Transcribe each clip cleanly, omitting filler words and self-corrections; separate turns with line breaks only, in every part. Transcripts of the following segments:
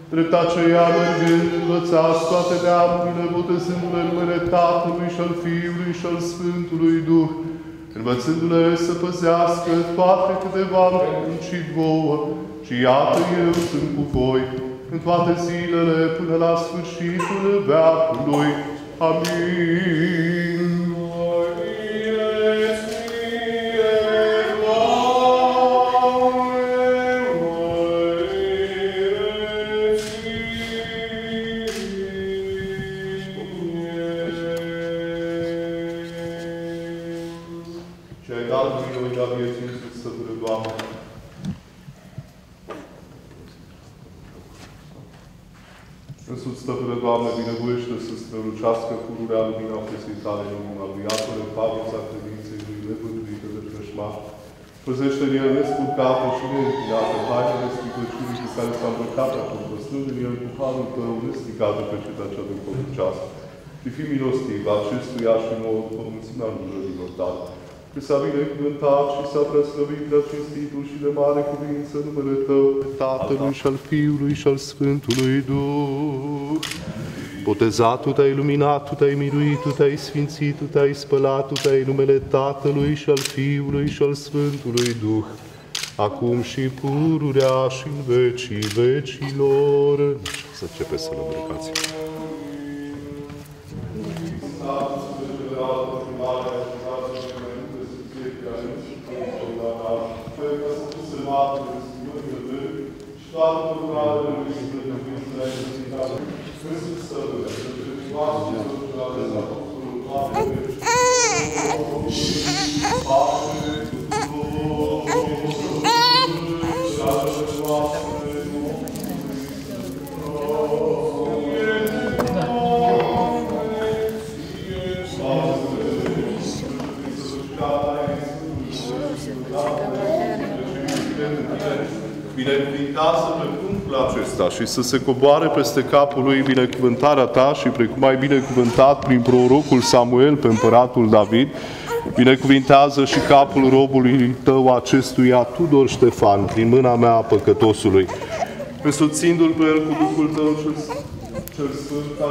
Drept aceea, mergând, învățați toate neamurile, botezându-le în numele Tatălui și al Fiului și al Sfântului Duh, învățându-le să păzească toate câte v-am poruncit vouă. Și iată, eu sunt cu voi în toate zilele până la sfârșitul veacului. Amin. Însuți, Stăpâne, Doamne, binevoiește să strălucească pururea lumina presei Tale în inima lui, iată-le pavița credinței lui nevântuită de frășmaș. Păzește în el nespurcată și neîntinată, hainele stricăciunii cu care s-a îmbrăcat acum, păstrând în el cu harul Tău nestricată pe cetea cea duhovnicească. Și fii milostiv acestuia și nouă după mulțimea lucrurilor Tale. Că s-a binecuvântat și s-a preaslăvit de cinstitul și de mare cuvință numele Tău, Tatălui și al Fiului și al Sfântului Duh. Botezat Tu te-ai iluminat, Tu te-ai miluit, Tu te-ai sfințit, Tu te-ai spălat, Tu te-ai numele Tatălui și al Fiului și al Sfântului Duh, acum și pururea și în vecii vecilor. Să începe să-L îmbrăcați. Binecuvintează precumul acesta și să se coboare peste capul lui binecuvântarea Ta și precum ai binecuvântat prin prorocul Samuel pe împăratul David, binecuvintează și capul robului Tău acestuia Tudor Ștefan prin mâna mea a păcătosului, însoțindu-l pe el cu Duhul Tău cel Sfânt, ca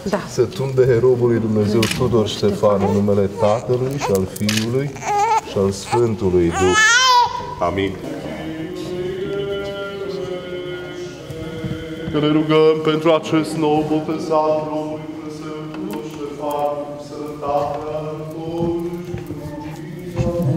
Da.
să tunde robului Dumnezeu Tudor Ștefan în numele Tatălui și al Fiului și al Sfântului Duh. Amin. Că ne rugăm pentru acest nou botezat robul Dumnezeu Tudor Ștefan, cu sănătatea Domnului și cu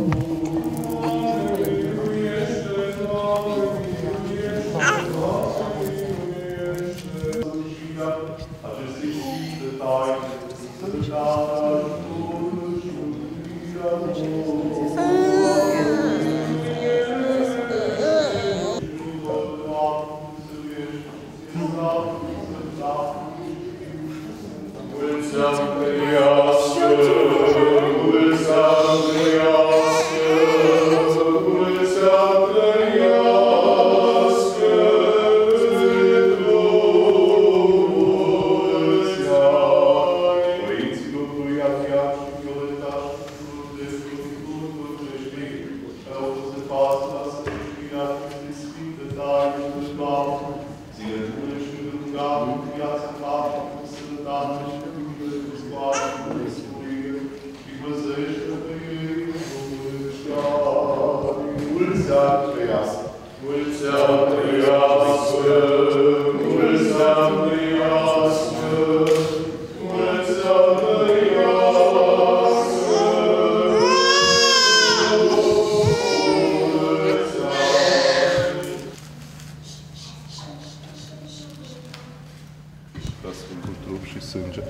Sfântul trup și sânge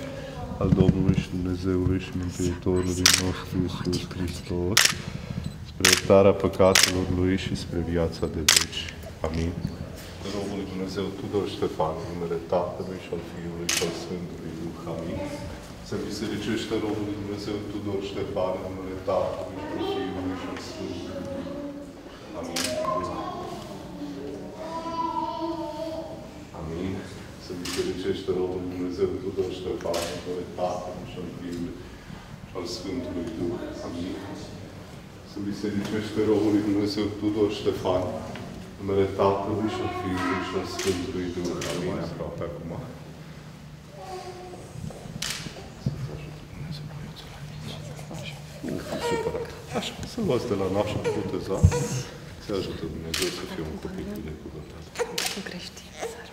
al Domnului și Dumnezeului și Mântuitorului nostru Iisus Hristos, spre iertarea păcatelor Lui și spre viața de veci. Amin. Robul lui Dumnezeu Tudor Ștefan, în numele Tatălui și al Fiului și al Sfântului Duh. Amin. Se bisericește Robul lui Dumnezeu Tudor Ștefan, în numele Tatălui și al Fiului și al Sfântului Duh. Amin. Amin. Se bisericește Robul lui Dumnezeu Tudor Ștefan, în numele Tatălui și al Fiului și al Sfântului Duh. Amin. Se bisericește Robul lui Dumnezeu Tudor Ștefan, în numele Tatălui și al Fiului și al Sfântului Duh. Amin. Aproape acum. Așa, să luați de la nașa botezat, să ajută Dumnezeu să fie un copil binecuvântat.
Nu crești, săr.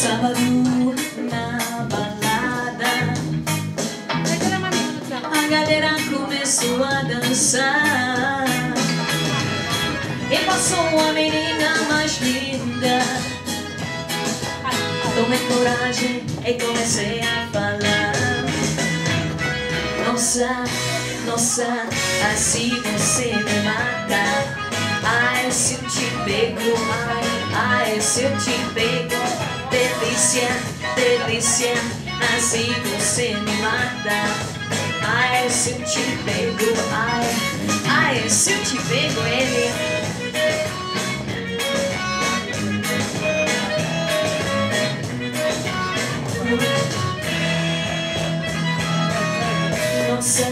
Sábado na balada, a galera começou a dançar e passou uma menina mais linda. Tomei coragem e comecei a falar: Nossa, nossa, assim você me mata. Ai, se eu te pego, ai, se eu te pego. Delícia, delícia, assim você me mata. Ai, se eu te pego, ai, se eu te pego, ele. Nossa,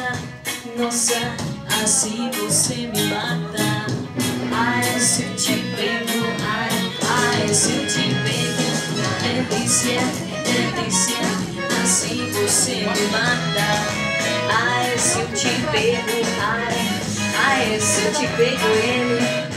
nossa, assim você me mata. Ai, se eu te pego, ai, se eu te pego. Delícia, delícia, assim você me mata. se eu te pego, ai, se eu te pego ele.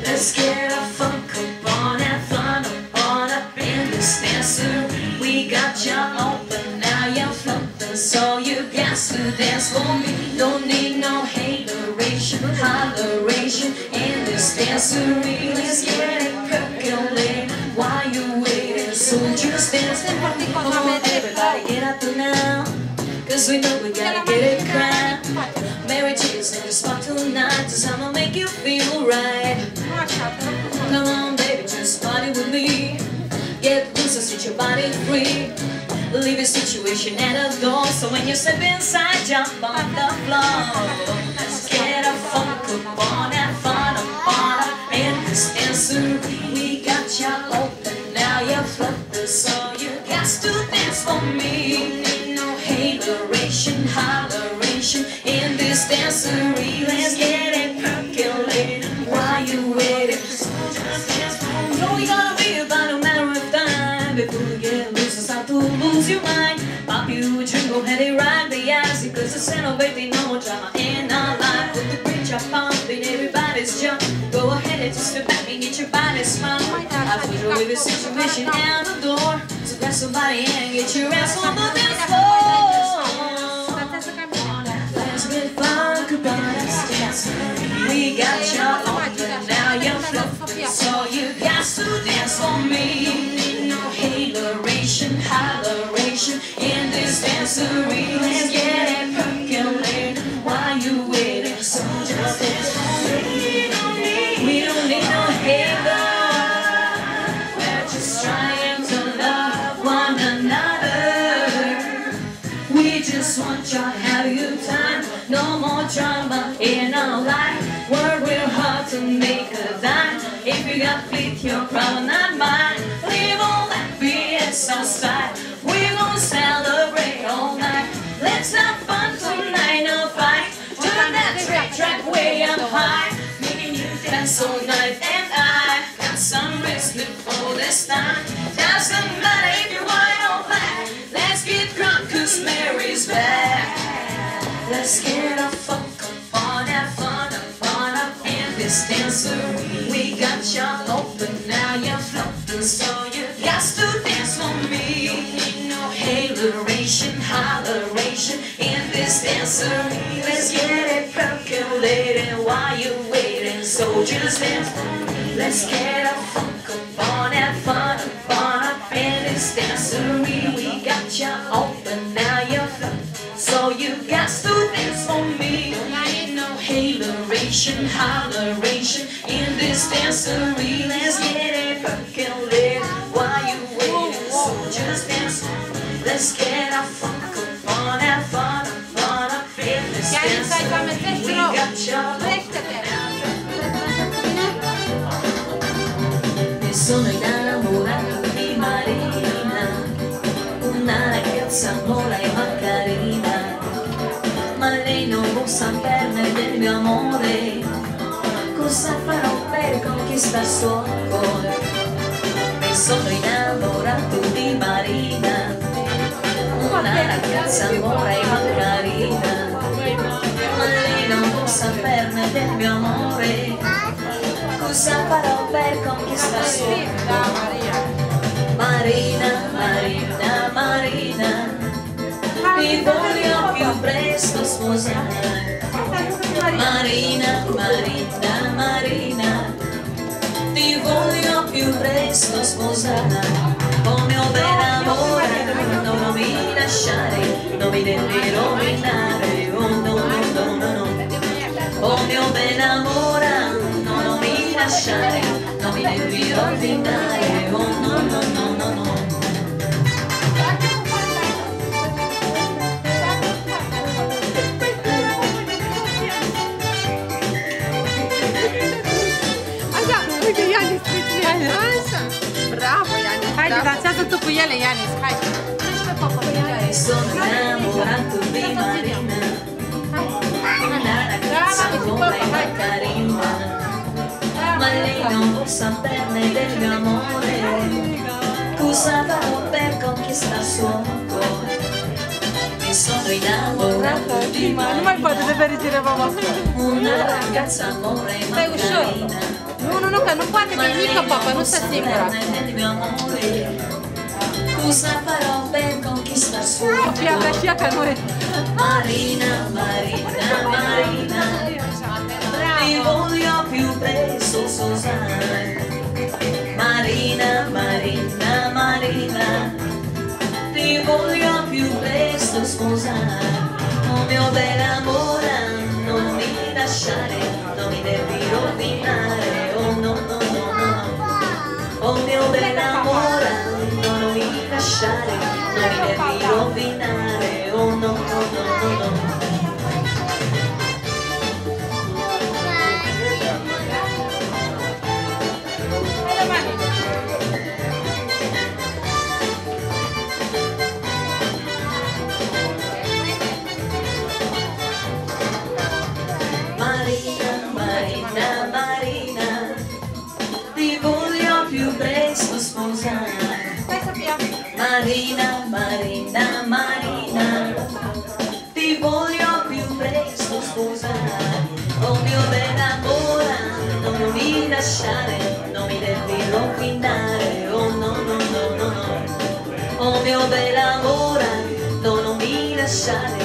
Let's get a funk up on, have fun up in this dancer. We got you open, now you're floating, so you got to dance for me. Don't need no hateration, holleration in this dancery. Let's get it percolating while you're waiting, so just dance. Come on, everybody get up now, cause we know we gotta get it cracked. Mary J's in the spot tonight, cause I'ma make you feel right. Come on baby, just party with me. Get loose and set your body free. Leave your situation at the door, so when you step inside, jump on the floor. Let's get a funk up on, have fun up in this dancery. We got you open, now you're floating, so you got to dance for me. No hateration, holleration in this dancery. Let's get it percolating while you waiting. No, we gotta be about a matter of time before we get loose and start to lose your mind. Pop you a drink, go ahead and ride the icy, cause it's no baby, no more drama in our life. With the bridge up pumping, everybody's jump. Go ahead and just step back and get your body smile. I put you with the situation out the door, so grab somebody and get your ass on the dance floor. Let's get funk about this dance. We got you open, now you're floating, so you got to dance for me. No hateration, holleration in this dancery. Let's get it percolating while you waiting, so just dance for me. We don't need no hater, we're just trying to love one another. We just want you to have your time, no more drama in our life. Work real hard to make a dime. If you got faith, your problem, not mine. Leave all that BS outside. We're gonna celebrate all night. Let's have fun tonight, no fight. Turn that track way up high, making you dance all night. And I got some reason for this time. Doesn't matter if you want or black. Let's get drunk, cause Mary's back. Let's get a funk up on, have fun up in this dancery. We got you open, now you're floating, so you got to dance for me. No hateration, holleration in this dancery. Let's get it percolating while you're waiting, so just dance for me. Let's get a funk up on, have fun up in this dancery. We got you open, now you're floating, so you got to dance for me. No hateration, holleration in this dancery. Let's get it percolating while you waiting, so just dance for me. Let's get our funk up on, have fun up in this dancery. We got you open. Mi sono innamorato di Marina, una ragazza mola e carina, ma lei non può saperne del mio amore. Cosa farò per conquistare il suo cuore? Mi sono innamorato di Marina, una ragazza mola e carina, ma lei non può saperne del mio amore. Cosa farò per conquistare il suo cuore? Marina, Marina, Marina, mi voglio più presto sposare. Marina, Marina, Marina, ti voglio più presto sposare. Oh mio bel amore, non mi lasciare, non mi devi rovinare. Oh no, no, no, no, no. Oh mio bel amore, non mi lasciare, non mi devi rovinare. Oh no, no, no, no, no.
Bravo, Yanis. Hai, dansează tu cu ele, Yanis. Hai.
Sono innamorato di Marina, una ragazza come Macarena, ma lei non può saperne del mio amore. Cosa farò per conquistare il suo cuore? Mi sono innamorata di Marina, una ragazza amore Macarena.
Non guarda che mica papà, non sta sicura.
Cosa farò per conquistare il suo cuore?
Sciacca noi.
Marina, Marina, Marina, ti voglio più presto sposare. Marina, Marina, Marina, ti voglio più presto sposare. Oh mio bel amore, non mi lasciare, non mi devi rovinare. Oh no, no, no, no. Oh mio bel amore, non mi lasciare, non mi devi rovinare. Oh no, no, no, no, no. Marina, Marina, Marina, ti voglio più presto sposare. Marina, Marina, Marina, ti voglio più presto sposare. Oh mio bel amore, non mi lasciare, non mi devi rovinare. Oh no, no, no, no, no. Oh mio bel amore, non mi lasciare,